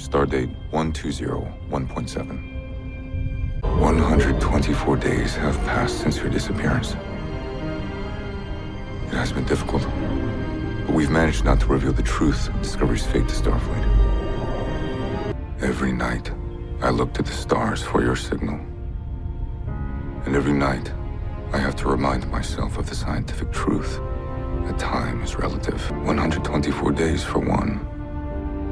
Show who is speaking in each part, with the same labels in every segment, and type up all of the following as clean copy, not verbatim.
Speaker 1: Stardate 1201.7. 124 days have passed since your disappearance. It has been difficult, but we've managed not to reveal the truth of Discovery's fate to Starfleet. Every night, I look to the stars for your signal. And every night, I have to remind myself of the scientific truth that time is relative. 124 days for one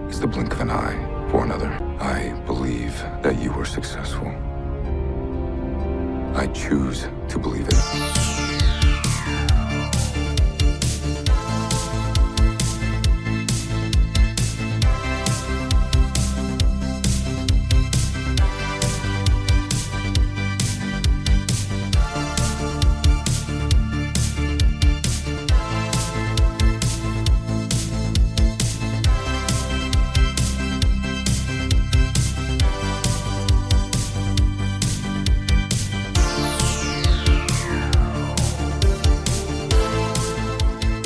Speaker 1: is the blink of an eye for another. I believe that you were successful. I choose to believe it.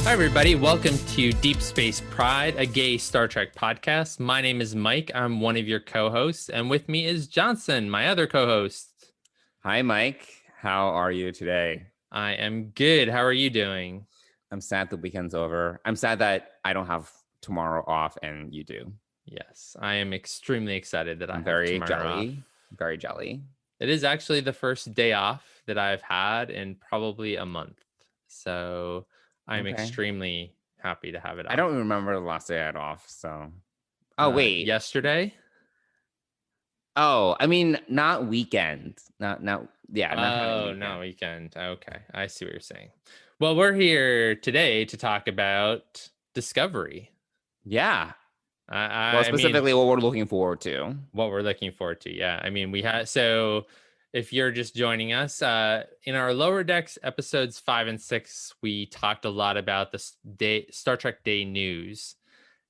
Speaker 2: Hi, everybody. Welcome to Deep Space Pride, a gay Star Trek podcast. My name is Mike. I'm one of your co-hosts, and with me is Johnson, my other co-host.
Speaker 3: Hi, Mike. How are you today?
Speaker 2: I am good. How are you doing?
Speaker 3: I'm sad the weekend's over. I'm sad that I don't have tomorrow off and you do.
Speaker 2: Yes, I am extremely excited that I have
Speaker 3: very
Speaker 2: tomorrow
Speaker 3: jelly.
Speaker 2: off.
Speaker 3: Very jelly.
Speaker 2: It is actually the first day off that I've had in probably a month. So I'm extremely happy to have it off.
Speaker 3: I don't remember the last day I had off, so. Oh, wait.
Speaker 2: Yesterday?
Speaker 3: Oh, I mean, not weekend. Not
Speaker 2: not weekend. Okay, I see what you're saying. Well, we're here today to talk about Discovery.
Speaker 3: Yeah. Specifically what we're looking forward to.
Speaker 2: What we're looking forward to, yeah. I mean, we had, so if you're just joining us, in our Lower Decks episodes 5 and 6, we talked a lot about the Star Trek Day news.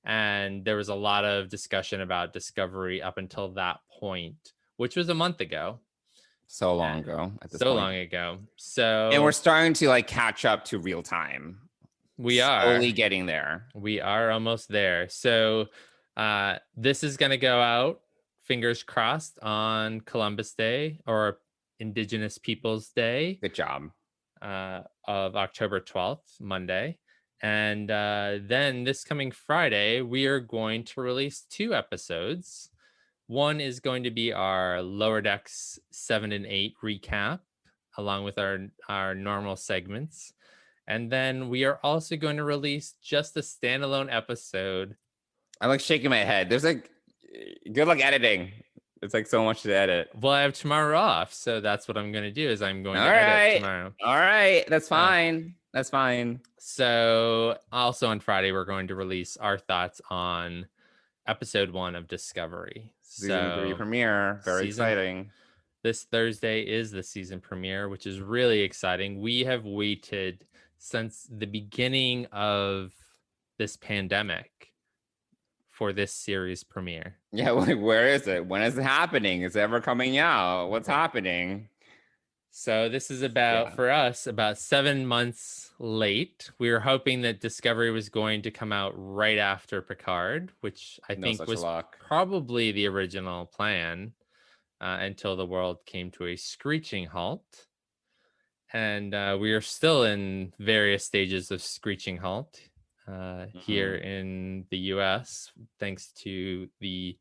Speaker 2: And there was a lot of discussion about Discovery up until that point, which was a month ago.
Speaker 3: So long ago.
Speaker 2: Long ago. So,
Speaker 3: and we're starting to catch up to real time.
Speaker 2: We are
Speaker 3: slowly getting there.
Speaker 2: We are almost there. So this is going to go out, fingers crossed, on Columbus Day or Indigenous Peoples Day.
Speaker 3: Good job.
Speaker 2: Of October 12th, Monday. And then this coming Friday, we are going to release 2 episodes. One is going to be our Lower Decks 7 and 8 recap, along with our normal segments. And then we are also going to release just a standalone episode.
Speaker 3: I'm shaking my head. There's good luck editing. It's so much to edit.
Speaker 2: Well, I have tomorrow off, so that's what I'm going to do is I'm going to edit tomorrow.
Speaker 3: All right. That's fine. That's fine.
Speaker 2: So also on Friday, we're going to release our thoughts on episode 1 of Discovery.
Speaker 3: Season 3 premiere. Very exciting.
Speaker 2: This Thursday is the season premiere, which is really exciting. We have waited since the beginning of this pandemic for this series premiere.
Speaker 3: Yeah, where is it? When is it happening? Is it ever coming out? What's happening?
Speaker 2: So this is for us, about 7 months late. We were hoping that Discovery was going to come out right after Picard, which I think was probably the original plan until the world came to a screeching halt. And we are still in various stages of screeching halt here in the U.S. thanks to the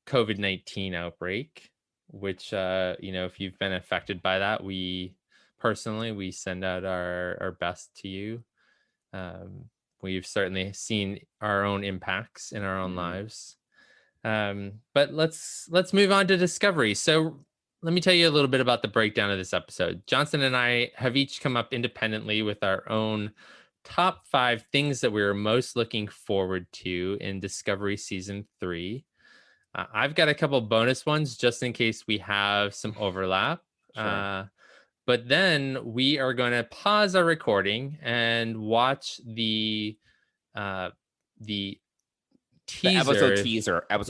Speaker 2: COVID-19 outbreak, which, if you've been affected by that, we send out our best to you. We've certainly seen our own impacts in our own lives. But let's move on to Discovery. So let me tell you a little bit about the breakdown of this episode. Johnson and I have each come up independently with our own top 5 things that we were most looking forward to in Discovery Season 3. I've got a couple bonus ones just in case we have some overlap. Sure. But then we are going to pause our recording and watch the
Speaker 3: episode teaser that was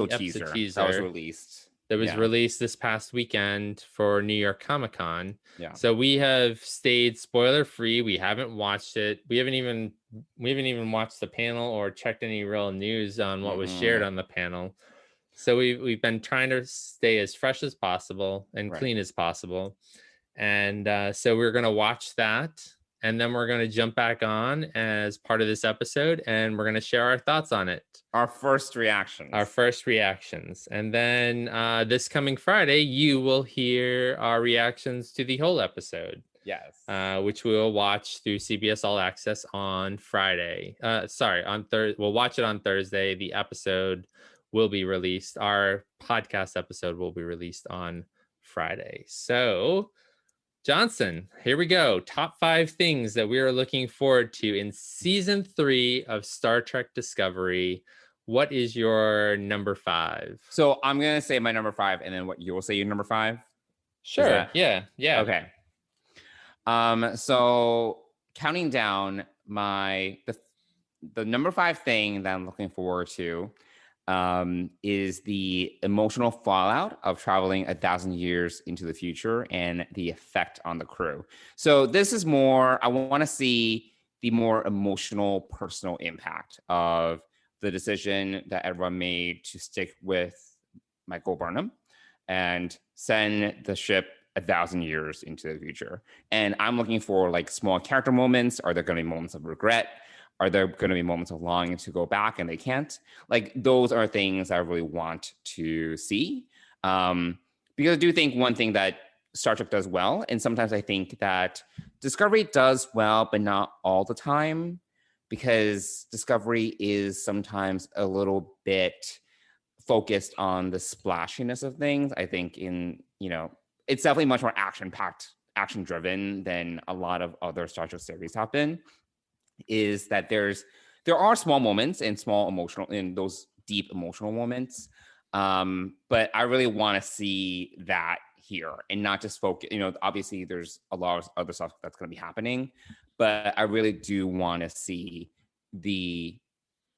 Speaker 3: released.
Speaker 2: That was released this past weekend for New York Comic Con.
Speaker 3: Yeah.
Speaker 2: So we have stayed spoiler free. We haven't watched it. We haven't even watched the panel or checked any real news on what was shared on the panel. So we've been trying to stay as fresh as possible and clean as possible. And so we're going to watch that. And then we're going to jump back on as part of this episode, and we're going to share our thoughts on it.
Speaker 3: Our first reactions.
Speaker 2: And then this coming Friday, you will hear our reactions to the whole episode.
Speaker 3: Yes.
Speaker 2: Which we will watch through CBS All Access on Friday. On Thursday. We'll watch it on Thursday. The episode will be released. Our podcast episode will be released on Friday. So, Johnson, here we go. Top 5 things that we are looking forward to in season 3 of Star Trek Discovery. What is your number 5?
Speaker 3: So I'm going to say my number 5, and then what you will say your number 5?
Speaker 2: Sure. Yeah.
Speaker 3: Okay. So counting down the number 5 thing that I'm looking forward to is the emotional fallout of traveling 1,000 years into the future and the effect on the crew. So this is more, I want to see the more emotional, personal impact of the decision that everyone made to stick with Michael Burnham and send the ship 1,000 years into the future. And I'm looking for like small character moments. Are there going to be moments of regret? Are there going to be moments of longing to go back and they can't? Like, those are things I really want to see. Because I do think one thing that Star Trek does well, and sometimes I think that Discovery does well, but not all the time, because Discovery is sometimes a little bit focused on the splashiness of things. I think it's definitely much more action-packed, action-driven than a lot of other Star Trek series have been. Is that there are small moments and those deep emotional moments, but I really want to see that here and not just focus. Obviously there's a lot of other stuff that's going to be happening, but I really do want to see the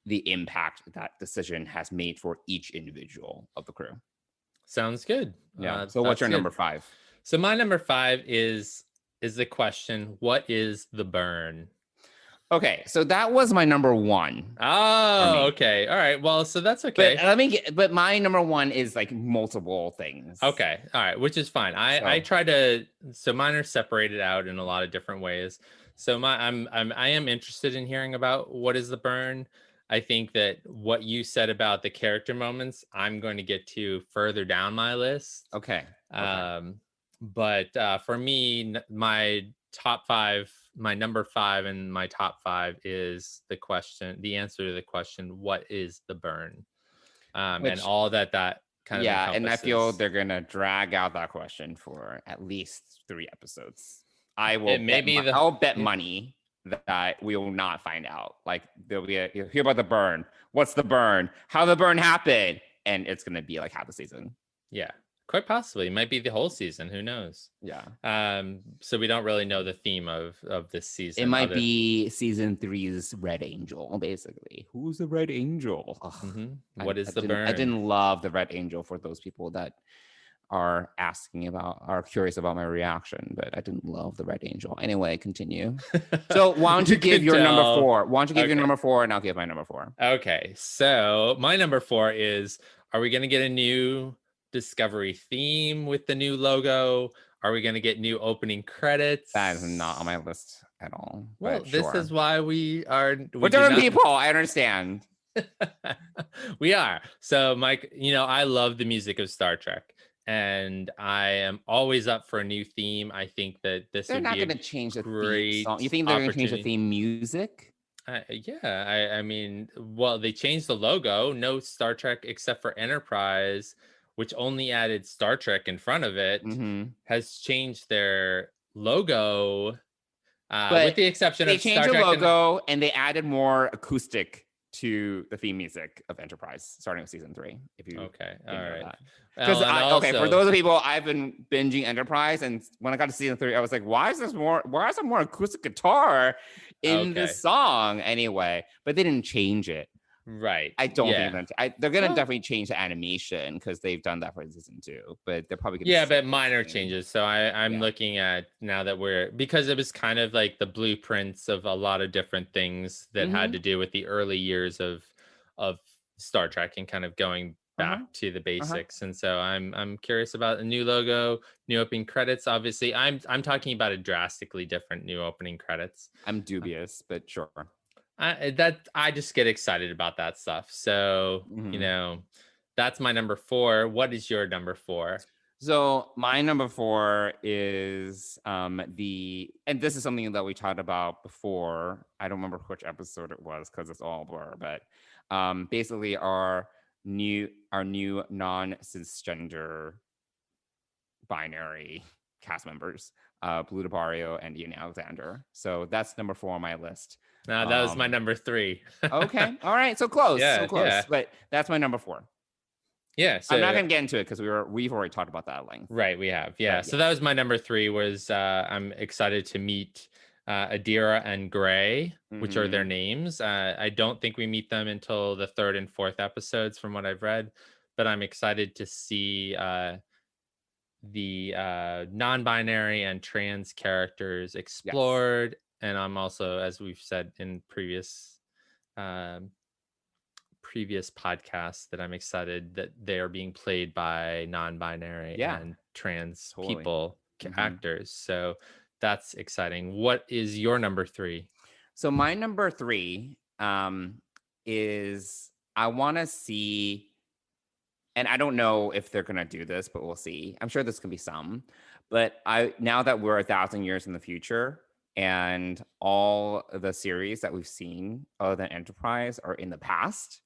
Speaker 3: impact that decision has made for each individual of the crew.
Speaker 2: Sounds good.
Speaker 3: Yeah. So what's your number 5?
Speaker 2: So my number 5 is the question: what is the burn?
Speaker 3: Okay, so that was my number 1.
Speaker 2: Oh, okay. All right. Well, so that's okay.
Speaker 3: But my number 1 is like multiple things.
Speaker 2: Okay. All right, which is fine. So mine are separated out in a lot of different ways. So I am interested in hearing about what is the burn. I think that what you said about the character moments, I'm going to get to further down my list.
Speaker 3: Okay.
Speaker 2: But for me, my top 5, my number 5 and my top 5 is the answer to the question, what is the burn? And all that kind of encompasses.
Speaker 3: And I feel they're gonna drag out that question for at least 3 episodes. I'll bet money that we will not find out. Like, there'll be you'll hear about the burn. What's the burn? How the burn happened? And it's gonna be like half the season.
Speaker 2: Yeah. Quite possibly. It might be the whole season. Who knows?
Speaker 3: Yeah.
Speaker 2: So we don't really know the theme of this season.
Speaker 3: It might be season 3's Red Angel, basically. Who's the Red Angel?
Speaker 2: Mm-hmm. What is the burn?
Speaker 3: I didn't love the Red Angel, for those people that are curious about my reaction, but I didn't love the Red Angel. Anyway, continue. So why don't you give your number 4? Why don't you give your number 4 and I'll give my number 4.
Speaker 2: Okay. So my number 4 is, are we going to get a new Discovery theme with the new logo? Are we going to get new opening credits?
Speaker 3: That is not on my list at all.
Speaker 2: Well, this is why we're
Speaker 3: different people. I understand.
Speaker 2: We are. So, Mike, I love the music of Star Trek, and I am always up for a new theme. I think that
Speaker 3: they're not going to change the theme song. You think they're going to change the theme music?
Speaker 2: I mean, well, they changed the logo. No Star Trek except for Enterprise, which only added Star Trek in front of it, has changed their logo. With the exception of Star Trek. They changed the
Speaker 3: logo and they added more acoustic to the theme music of Enterprise, starting with season 3.
Speaker 2: Okay, all right.
Speaker 3: Because for those people, I've been binging Enterprise, and when I got to season 3, I was like, why is there more acoustic guitar in this song anyway? But they didn't change it.
Speaker 2: Right.
Speaker 3: I don't think they're going to definitely change the animation, because they've done that for season 2, but they're probably going to
Speaker 2: but minor changes. So I'm looking at now that because it was kind of like the blueprints of a lot of different things that had to do with the early years of Star Trek and kind of going back to the basics. And so I'm curious about a new logo, new opening credits. Obviously, I'm talking about a drastically different new opening credits.
Speaker 3: I'm dubious, but sure.
Speaker 2: I just get excited about that stuff. So, that's my number 4. What is your number 4?
Speaker 3: So my number 4 is and this is something that we talked about before. I don't remember which episode it was because it's all blur, but basically our new non-cisgender binary cast members, Blue DeBario and Ian Alexander. So that's number 4 on my list.
Speaker 2: That was my number 3.
Speaker 3: Okay. All right. So close.
Speaker 2: Yeah,
Speaker 3: so close.
Speaker 2: Yeah.
Speaker 3: But that's my number 4.
Speaker 2: Yeah. So
Speaker 3: I'm not going to get into it because we've already talked about that at length.
Speaker 2: Right. We have. Yeah. But, so that was my number 3 was I'm excited to meet Adira and Gray, which are their names. I don't think we meet them until the 3rd and 4th episodes from what I've read, but I'm excited to see the non-binary and trans characters explored. Yes. And I'm also, as we've said in previous podcasts, that I'm excited that they are being played by non-binary and trans people, actors. So that's exciting. What is your number 3?
Speaker 3: So my number 3 is I want to see, and I don't know if they're going to do this, but we'll see. I'm sure this can be some. But now that we're 1,000 years in the future and all the series that we've seen other than Enterprise are in the past,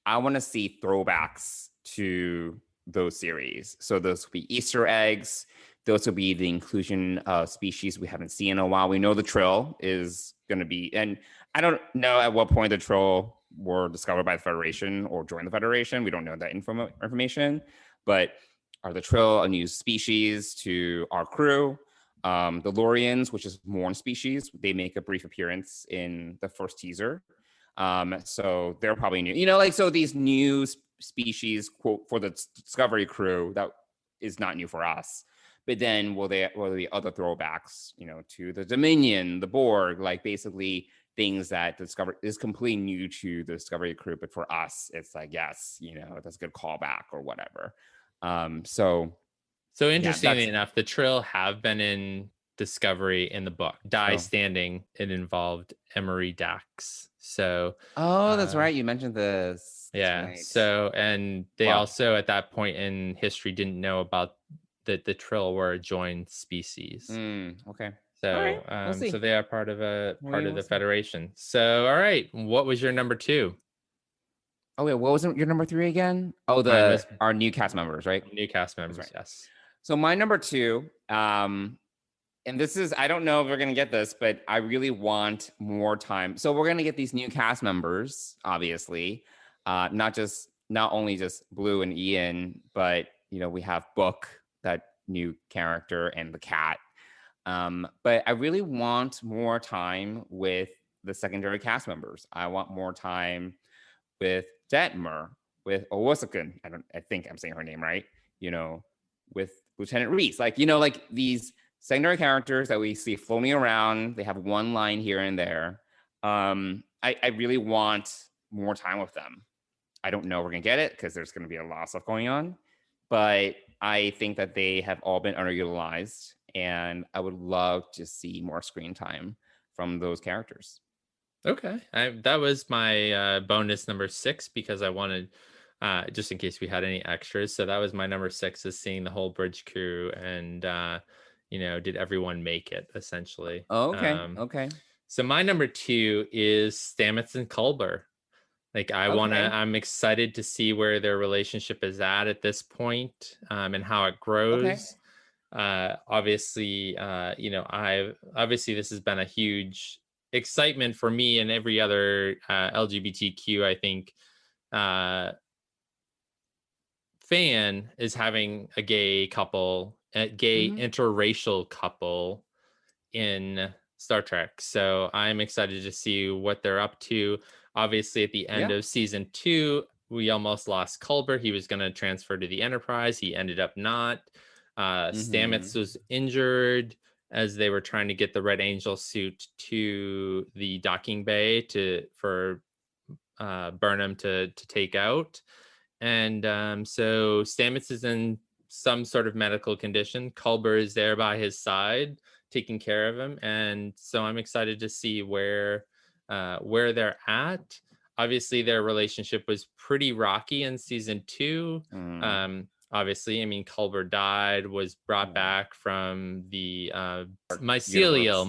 Speaker 3: I want to see throwbacks to those series. So those will be Easter eggs. Those will be the inclusion of species we haven't seen in a while. We know the Trill is going to be, and I don't know at what point the Trill were discovered by the Federation or joined the Federation. We don't know that information, but are the Trill a new species to our crew? The Lorians, which is Morn species, they make a brief appearance in the first teaser. So they're probably new, so these new species, quote, for the Discovery crew, that is not new for us. But then will there be other throwbacks, to the Dominion, the Borg, like basically things that Discovery is completely new to the Discovery crew, but for us, it's like, yes, that's a good callback or whatever. So
Speaker 2: interestingly enough, the Trill have been in Discovery in the book. Standing, it involved Emery Dax. So
Speaker 3: that's right, you mentioned this.
Speaker 2: Yeah.
Speaker 3: Right.
Speaker 2: So, and they also at that point in history didn't know about that the Trill were a joined species.
Speaker 3: Okay.
Speaker 2: So we'll see. So they are part of the Federation. So all right, what was your number 2?
Speaker 3: Oh wait, what was your number 3 again? Oh, our new cast members, right?
Speaker 2: New cast members, right. Yes.
Speaker 3: So my number 2, and this is, I don't know if we're going to get this, but I really want more time. So we're going to get these new cast members, obviously, not only just Blue and Ian, but, we have Book, that new character, and the cat. But I really want more time with the secondary cast members. I want more time with Detmer, with Owosakun. I think I'm saying her name right, with Lieutenant Reese. Like these secondary characters that we see floating around, they have one line here and there. I really want more time with them. I don't know if we're going to get it because there's going to be a lot of stuff going on. But I think that they have all been underutilized. And I would love to see more screen time from those characters.
Speaker 2: Okay. That was my bonus number 6 because I wanted, just in case we had any extras. So that was my number 6, is seeing the whole bridge crew and, did everyone make it, essentially.
Speaker 3: Oh, okay. Okay.
Speaker 2: So my number 2 is Stamets and Culver. I'm excited to see where their relationship is at this point, and how it grows. Okay. Obviously, obviously this has been a huge excitement for me and every other LGBTQ, I think, fan is having a gay couple, interracial couple in Star Trek. So I'm excited to see what they're up to. Obviously, at the end of season 2, we almost lost Culber. He was going to transfer to the Enterprise. He ended up not. Stamets was injured as they were trying to get the Red Angel suit to the docking bay for Burnham to take out. And so Stamets is in some sort of medical condition. Culber is there by his side, taking care of him. And so I'm excited to see where they're at. Obviously, their relationship was pretty rocky in season 2. Obviously, I mean, Culber died, was brought back from the mycelial.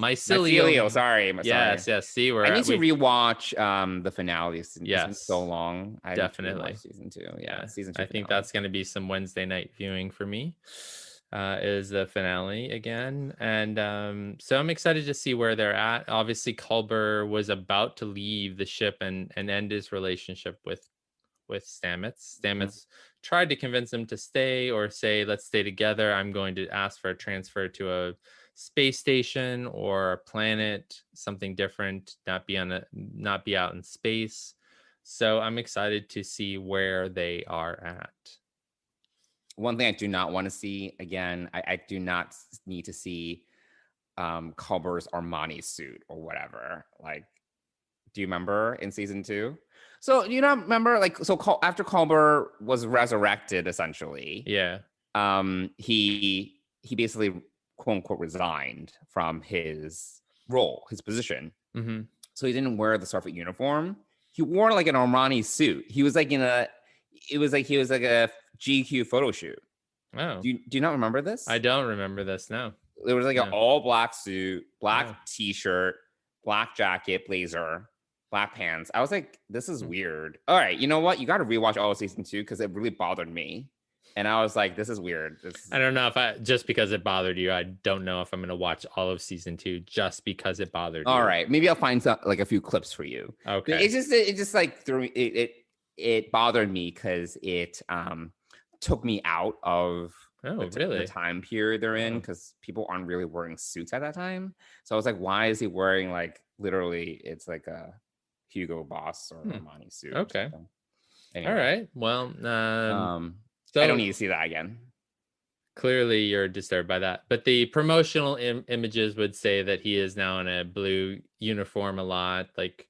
Speaker 3: Sorry.
Speaker 2: Yes. See,
Speaker 3: I need to rewatch the finale. It's been so long. I
Speaker 2: definitely
Speaker 3: need to rewatch season 2.
Speaker 2: Season 2. I think that's going to be some Wednesday night viewing for me. Is the finale again, and so I'm excited to see where they're at. Obviously, Culber was about to leave the ship and end his relationship with Stamets. Stamets tried to convince him to stay, or say, let's stay together. I'm going to ask for a transfer to a space station or a planet, something different, not be out in space. So I'm excited to see where they are at.
Speaker 3: One thing I do not want to see again, I do not need to see Culber's Armani suit or whatever. Like, do you remember in season 2? So you not remember, like, so after Culber was resurrected, essentially, he basically quote unquote resigned from his role, his position. So he didn't wear the Starfleet uniform. He wore like an Armani suit. He was like he was like a GQ photo shoot.
Speaker 2: Oh,
Speaker 3: do you not remember this?
Speaker 2: I don't remember this. No,
Speaker 3: it was like an all black suit, black t-shirt, black jacket, blazer, black pants. I was like, this is weird. All right, you know what? You got to rewatch all of season 2 because it really bothered me, and I was like, this is weird.
Speaker 2: I don't know if just because it bothered you, I don't know if I'm gonna watch all of season 2 just because it bothered you.
Speaker 3: All right, maybe I'll find like a few clips for you.
Speaker 2: Okay,
Speaker 3: it just like threw it bothered me because it took me out of the time period they're in, because people aren't really wearing suits at that time. So I was like, why is he wearing like literally it's like a Hugo Boss or Armani suit?
Speaker 2: Okay.
Speaker 3: Anyway.
Speaker 2: All right. Well,
Speaker 3: so I don't need to see that again.
Speaker 2: Clearly you're disturbed by that, but the promotional images would say that he is now in a blue uniform a lot, like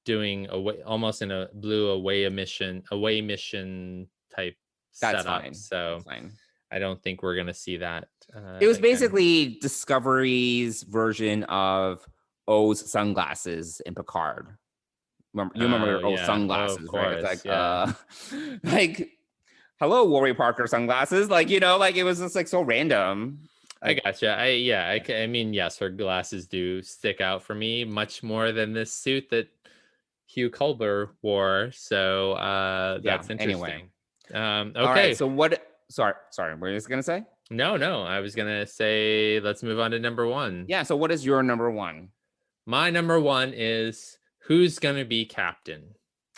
Speaker 2: doing almost in a blue away mission type
Speaker 3: That's
Speaker 2: setup.
Speaker 3: Fine.
Speaker 2: So
Speaker 3: that's fine.
Speaker 2: I don't think we're gonna see that.
Speaker 3: It was basically Discovery's version of O's sunglasses in Picard. You remember O's sunglasses, right? It's like like, hello, Warrior Parker sunglasses. Like, you know, like it was just like so random.
Speaker 2: Like, I gotcha. I mean, yes, her glasses do stick out for me much more than this suit that Hugh Culber wore. So that's interesting.
Speaker 3: Anyway.
Speaker 2: Okay.
Speaker 3: All right, so what? Sorry. What were you just gonna say?
Speaker 2: No. I was gonna say let's move on to number 1.
Speaker 3: Yeah. So what is your number 1?
Speaker 2: My number 1 is who's gonna be captain.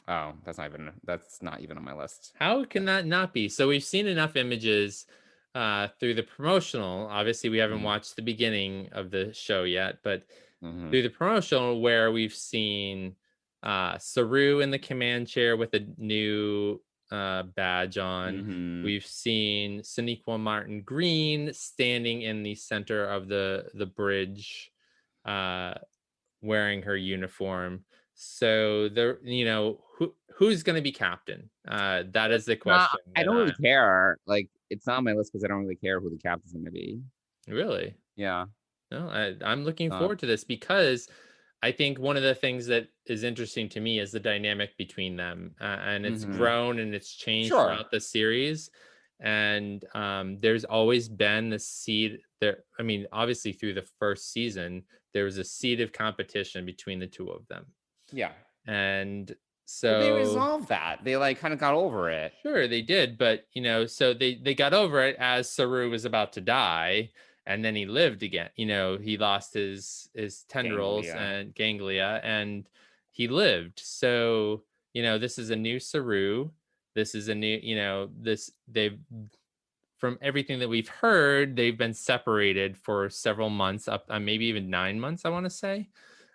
Speaker 3: Oh, that's not even on my list.
Speaker 2: How can that not be? So we've seen enough images through the promotional. Obviously, we haven't watched the beginning of the show yet, but through the promotional, where we've seen Saru in the command chair with a new badge on. We've seen Sonequa Martin Green standing in the center of the bridge, wearing her uniform. So who's going to be captain? That is the question.
Speaker 3: I don't really care. Like, it's not on my list because I don't really care who the captain's going to be.
Speaker 2: Really?
Speaker 3: Yeah.
Speaker 2: No, I'm looking forward to this because I think one of the things that is interesting to me is the dynamic between them, and it's grown and it's changed throughout the series. And there's always been the seed there. I mean, obviously through the first season, there was a seed of competition between the two of them.
Speaker 3: Yeah.
Speaker 2: And so
Speaker 3: they resolved that. They like kind of got over it.
Speaker 2: Sure, they did. But, so they got over it as Saru was about to die. And then he lived again. He lost his tendrils and ganglia, and he lived. So, this is a new Saru. This is a new, they've, from everything that we've heard, they've been separated for several months, up maybe even 9 months, I want to say.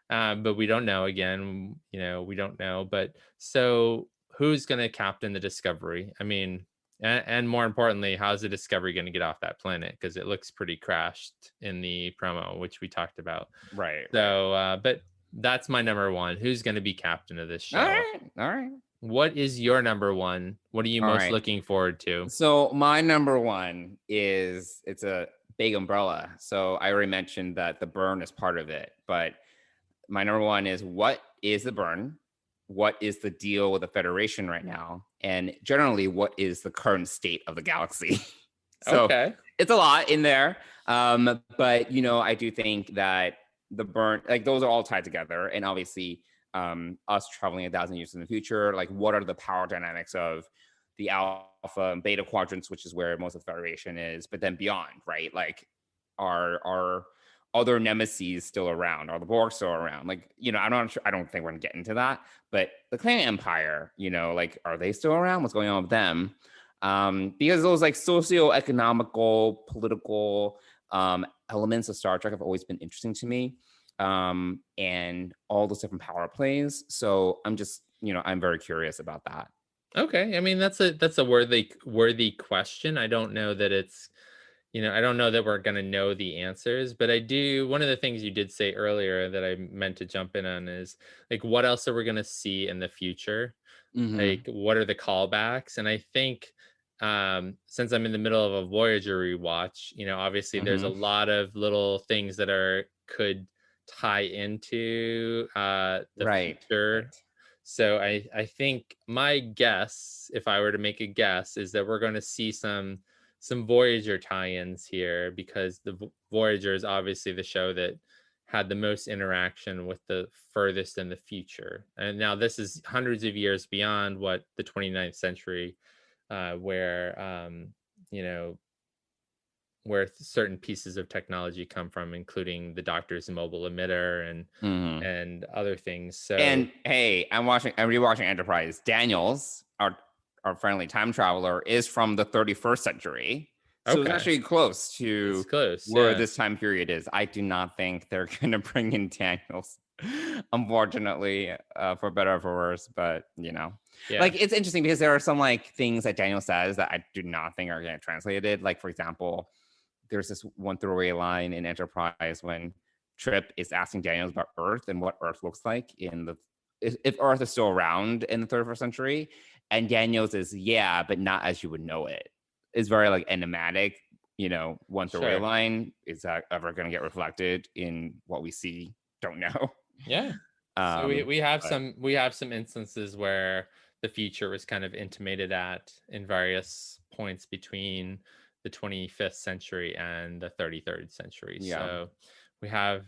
Speaker 2: But we don't know. Again, we don't know. But so who's going to captain the Discovery? I mean, and more importantly, how's the Discovery going to get off that planet? Because it looks pretty crashed in the promo, which we talked about.
Speaker 3: Right.
Speaker 2: So, but that's my number one. Who's going to be captain of this show?
Speaker 3: All right.
Speaker 2: What is your number one? What are you most looking forward to?
Speaker 3: So my number one it's a big umbrella. So I already mentioned that the burn is part of it, but my number one is, what is the burn? What is the deal with the Federation right now? And generally, what is the current state of the galaxy? So it's a lot in there. But, I do think that the burn, like, those are all tied together. And obviously, us traveling 1,000 years in the future, like, what are the power dynamics of the alpha and beta quadrants, which is where most of the Federation is, but then beyond, right? Like, are other nemesis still around? Are the Borg still around? Like, I don't think we're gonna get into that, but the Klan Empire, like, are they still around? What's going on with them? Because those, like, socio-economical, political elements of Star Trek have always been interesting to me, and all those different power plays. So I'm just, I'm very curious about that.
Speaker 2: Okay, I mean, that's a worthy question. I don't know that it's, I don't know that we're going to know the answers, but I do. One of the things you did say earlier that I meant to jump in on is, like, what else are we going to see in the future? Like, what are the callbacks? And I think, since I'm in the middle of a Voyager rewatch, obviously there's a lot of little things that could tie into the future. Right. So I think my guess, if I were to make a guess, is that we're going to see some Voyager tie-ins here, because the Voyager is obviously the show that had the most interaction with the furthest in the future. And now this is hundreds of years beyond what the 29th century, where certain pieces of technology come from, including the Doctor's mobile emitter and other things. So,
Speaker 3: and hey, I'm rewatching Enterprise. Daniels, our friendly time traveler, is from the 31st century. So it's actually close to where this time period is. I do not think they're going to bring in Daniels, unfortunately, for better or for worse. But, like, it's interesting because there are some, like, things that Daniel says that I do not think are getting translated. Like, for example, there's this one throwaway line in Enterprise when Trip is asking Daniels about Earth and what Earth looks like if Earth is still around in the 31st century. And Daniels is, yeah, but not as you would know it. It's very, like, enigmatic, one throwaway line. Is that ever going to get reflected in what we see? Don't know.
Speaker 2: Yeah. So we have some instances where the future was kind of intimated at in various points between the 25th century and the 33rd century. Yeah. So we have,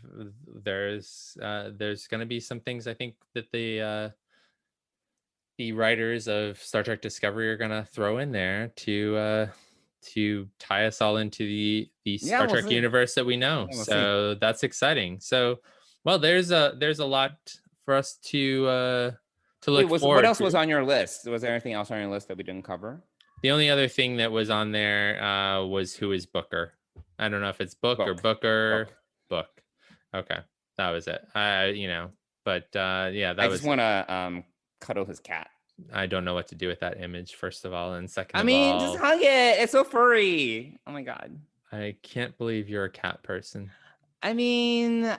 Speaker 2: there's going to be some things, I think, that the writers of Star Trek Discovery are going to throw in there to tie us all into the Star Trek universe that we know. So that's exciting. So, well, there's a lot for us to look forward to.
Speaker 3: What else was on your list? Was there anything else on your list that we didn't cover?
Speaker 2: The only other thing that was on there was, who is Booker? I don't know if it's Book or Booker. Book. Okay, that was it. But yeah, that was.
Speaker 3: I just want to cuddle his cat.
Speaker 2: I don't know what to do with that image, first of all, and second of all,
Speaker 3: just hug it. It's so furry. Oh my god.
Speaker 2: I can't believe you're a cat person.
Speaker 3: I mean, I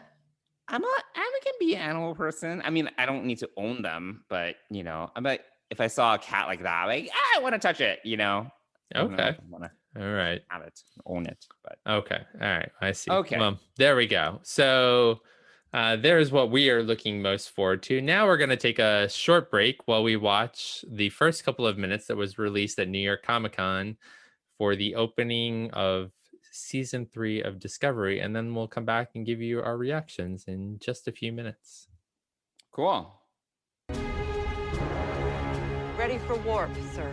Speaker 3: can be an animal person. I mean, I don't need to own them, but I'm like, if I saw a cat like that, like, I want to touch it,
Speaker 2: Okay. All right.
Speaker 3: Have it, own it. But
Speaker 2: okay. All right. I see.
Speaker 3: Okay.
Speaker 2: Well, there we go. So there's what we are looking most forward to. Now we're going to take a short break while we watch the first couple of minutes that was released at New York Comic-Con for the opening of season 3 of Discovery, and then we'll come back and give you our reactions in just a few minutes.
Speaker 3: Cool.
Speaker 4: Ready for warp, sir.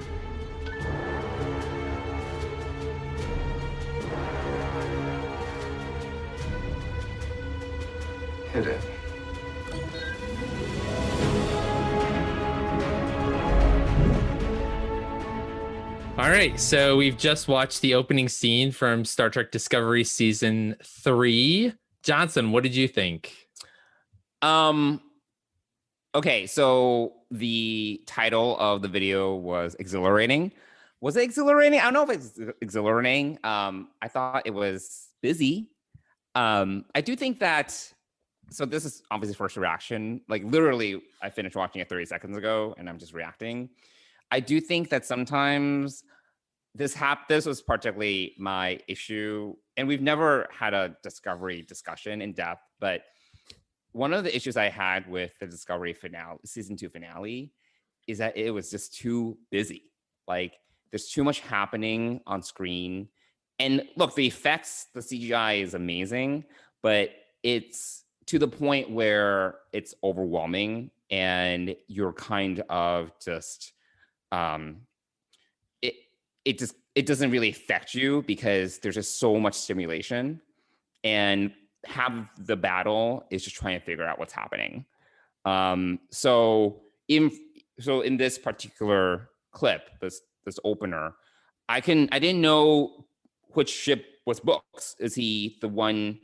Speaker 1: Hit it.
Speaker 2: All right, so we've just watched the opening scene from Star Trek Discovery Season 3. Johnson, what did you think?
Speaker 3: Okay, so the title of the video was exhilarating. Was it exhilarating? I don't know if it's exhilarating. I thought it was busy. I do think that So this is obviously first reaction. Like literally, I finished watching it 30 seconds ago, and I'm just reacting. I do think that sometimes this was particularly my issue, and we've never had a Discovery discussion in depth, but one of the issues I had with the Discovery finale, season 2 finale, is that it was just too busy. Like there's too much happening on screen. And look, the effects, the CGI is amazing, but it's to the point where it's overwhelming and you're kind of just it doesn't really affect you because there's just so much stimulation, and half the battle is just trying to figure out what's happening. So in this particular clip, this opener, I didn't know which ship was Book's. Is he the one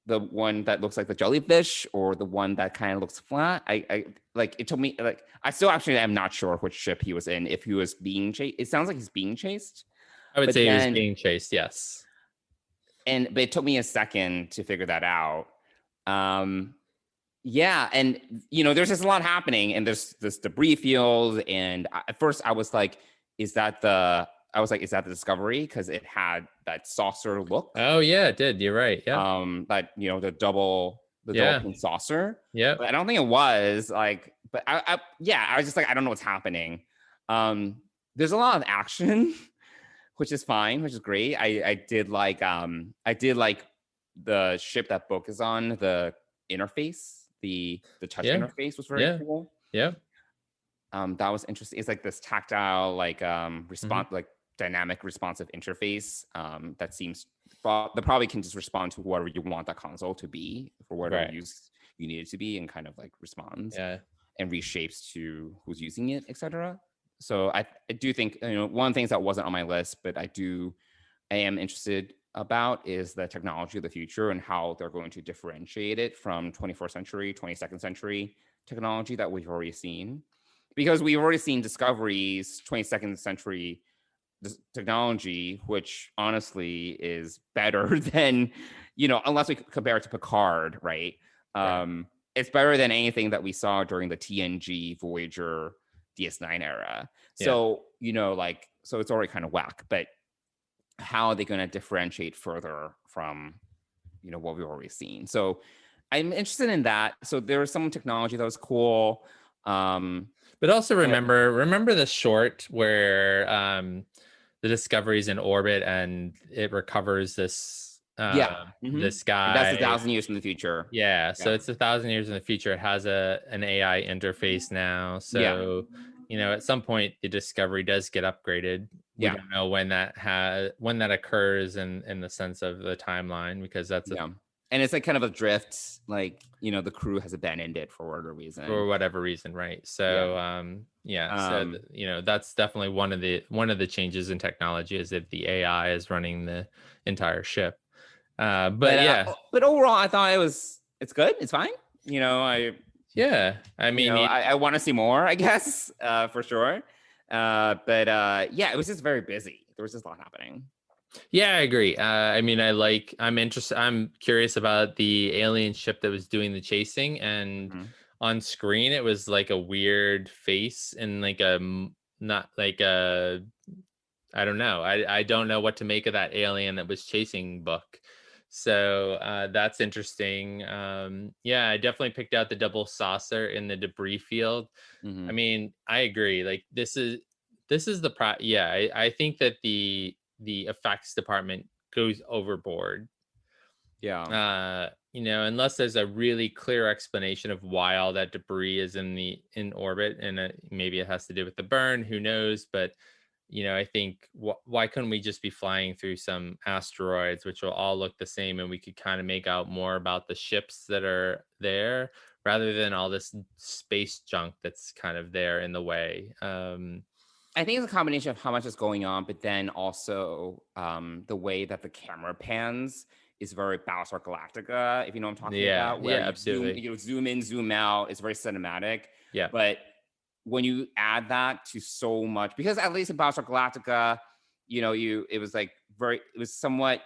Speaker 3: that looks like the jellyfish, or the one that kind of looks flat? I like, it told me, like, I still actually am not sure which ship he was in. If he was being chased, it sounds like he's being chased.
Speaker 2: I would say he was being chased, yes.
Speaker 3: But it took me a second to figure that out. Yeah, and there's just a lot happening, and there's this debris field, and at first I was like, is that the Discovery? Because it had that saucer look.
Speaker 2: Oh yeah, it did. You're right. Yeah.
Speaker 3: The double pin saucer.
Speaker 2: Yeah.
Speaker 3: But I don't think it was like. But I was just like, I don't know what's happening. There's a lot of action, which is fine, which is great. I did like the ship that Book is on, the interface, the touch interface was very cool.
Speaker 2: Yeah.
Speaker 3: That was interesting. It's like this tactile, like response, like dynamic responsive interface that seems that probably can just respond to whatever you want that console to be for whatever use you need it to be, and kind of like responds and reshapes to who's using it, etc. So I do think, one of the things that wasn't on my list, but I am interested about, is the technology of the future and how they're going to differentiate it from 21st century, 22nd century technology that we've already seen. Because we've already seen Discovery's 22nd century technology, which honestly is better than, unless we compare it to Picard, right? It's better than anything that we saw during the TNG, Voyager, DS9 era. So, so it's already kind of whack. But how are they going to differentiate further from, what we've already seen? So I'm interested in that. So there was some technology that was cool.
Speaker 2: But also remember the short where the Discovery's in orbit and it recovers this this guy.
Speaker 3: That's 1,000 years in the future.
Speaker 2: So it's 1,000 years in the future. It has an AI interface now. So at some point the Discovery does get upgraded. We don't know when that occurs in the sense of the timeline, because that's
Speaker 3: and it's like kind of a drift, like, the crew has abandoned it for whatever reason.
Speaker 2: Right? So so that's definitely one of the changes in technology, is that the AI is running the entire ship. But
Speaker 3: overall, I thought it's good. It's fine. I want to see more, I guess, for sure. It was just very busy. There was just a lot happening.
Speaker 2: Yeah, I agree. I'm interested. I'm curious about the alien ship that was doing the chasing, and on screen it was like a weird face and like I don't know. I don't know what to make of that alien that was chasing Book. So that's interesting. I definitely picked out the double saucer in the debris field. I agree. Like this is the I think that the effects department goes overboard. Unless there's a really clear explanation of why all that debris is in orbit, and maybe it has to do with the burn, who knows. But I think why couldn't we just be flying through some asteroids, which will all look the same, and we could kind of make out more about the ships that are there, rather than all this space junk that's kind of there in the way.
Speaker 3: I think it's a combination of how much is going on, but then also the way that the camera pans is very Battlestar Galactica, if you know what I'm talking about. Where
Speaker 2: absolutely.
Speaker 3: Zoom in, zoom out. It's very cinematic.
Speaker 2: Yeah.
Speaker 3: But when you add that to so much, because at least in Battlestar Galactica, it was somewhat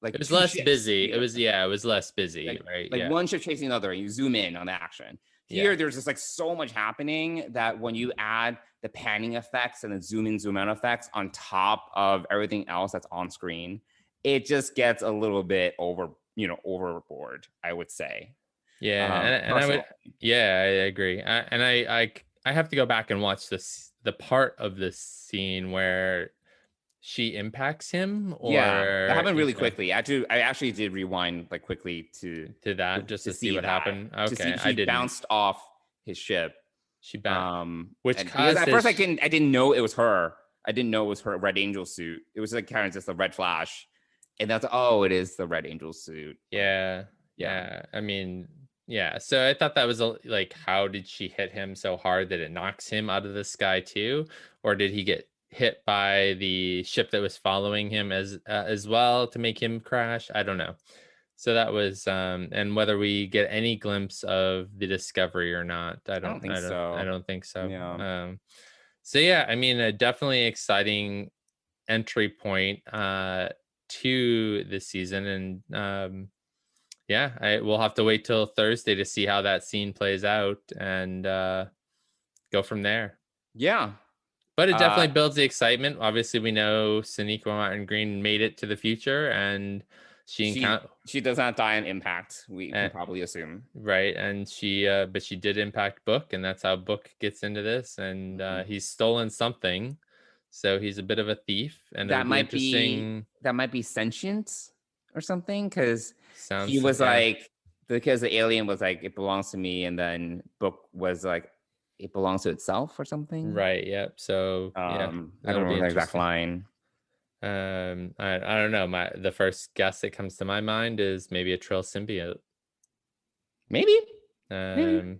Speaker 3: like
Speaker 2: it was
Speaker 3: two
Speaker 2: less
Speaker 3: ships.
Speaker 2: busy. It was less busy,
Speaker 3: like,
Speaker 2: right?
Speaker 3: Like one ship chasing another, and you zoom in on the action. Here, there's just like so much happening that when you add the panning effects and the zoom in, zoom out effects on top of everything else that's on screen, it just gets a little bit overboard, I would say.
Speaker 2: Yeah, and I agree. I have to go back and watch the part of this scene where she impacts him, or
Speaker 3: that happened really quickly. I actually did rewind like quickly to
Speaker 2: that just to see what happened. Okay,
Speaker 3: I didn't. Bounced off his ship.
Speaker 2: She bounced,
Speaker 3: because at first I didn't know it was her. I didn't know it was her Red Angel suit. It was like kind of just a red flash, and that's it is the Red Angel suit.
Speaker 2: Yeah. I mean, yeah. So I thought that was like, how did she hit him so hard that it knocks him out of the sky too, or did he get hit by the ship that was following him as well to make him crash? I don't know. So that was and whether we get any glimpse of the Discovery or not, I don't think so.
Speaker 3: Yeah.
Speaker 2: So yeah, I mean, a definitely exciting entry point to this season, and we'll have to wait till Thursday to see how that scene plays out and go from there.
Speaker 3: Yeah.
Speaker 2: But it definitely builds the excitement. Obviously, we know Sonequa Martin Green made it to the future, and she
Speaker 3: does not die on impact. We can probably assume,
Speaker 2: right? And but she did impact Book, and that's how Book gets into this. And he's stolen something, so he's a bit of a thief. And
Speaker 3: that might be sentient or something, because he was because the alien was like, it belongs to me, and then Book was like, it belongs to itself or something.
Speaker 2: Right. Yep. So
Speaker 3: I don't know the exact line.
Speaker 2: I don't know. The first guess that comes to my mind is maybe a Trill symbiote.
Speaker 3: Maybe.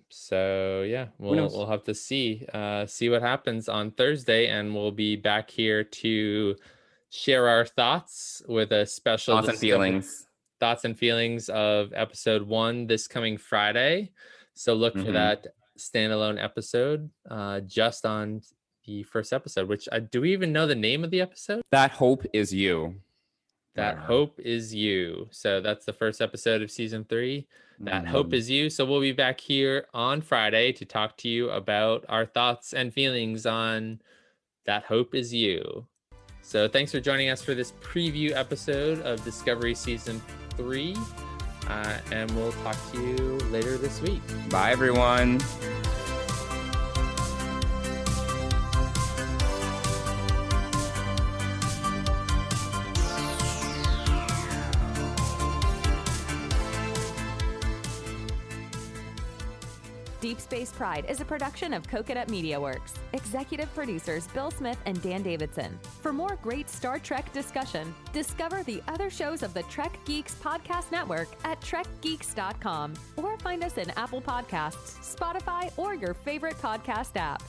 Speaker 2: So yeah, we'll have to see what happens on Thursday, and we'll be back here to share our thoughts with a special thoughts and feelings of episode 1 this coming Friday. So look for that standalone episode just on the first episode, which do we even know the name of the episode?
Speaker 3: That Hope Is You.
Speaker 2: That Hope Is You. So that's the first episode of season 3. That Hope Is You. So we'll be back here on Friday to talk to you about our thoughts and feelings on That Hope Is You. So thanks for joining us for this preview episode of Discovery Season 3. And we'll talk to you later this week.
Speaker 3: Bye, everyone.
Speaker 5: Deep Space Pride is a production of Coconut Media Works. Executive producers Bill Smith and Dan Davidson. For more great Star Trek discussion, discover the other shows of the Trek Geeks Podcast Network at trekgeeks.com, or find us in Apple Podcasts, Spotify, or your favorite podcast app.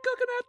Speaker 6: Coconut.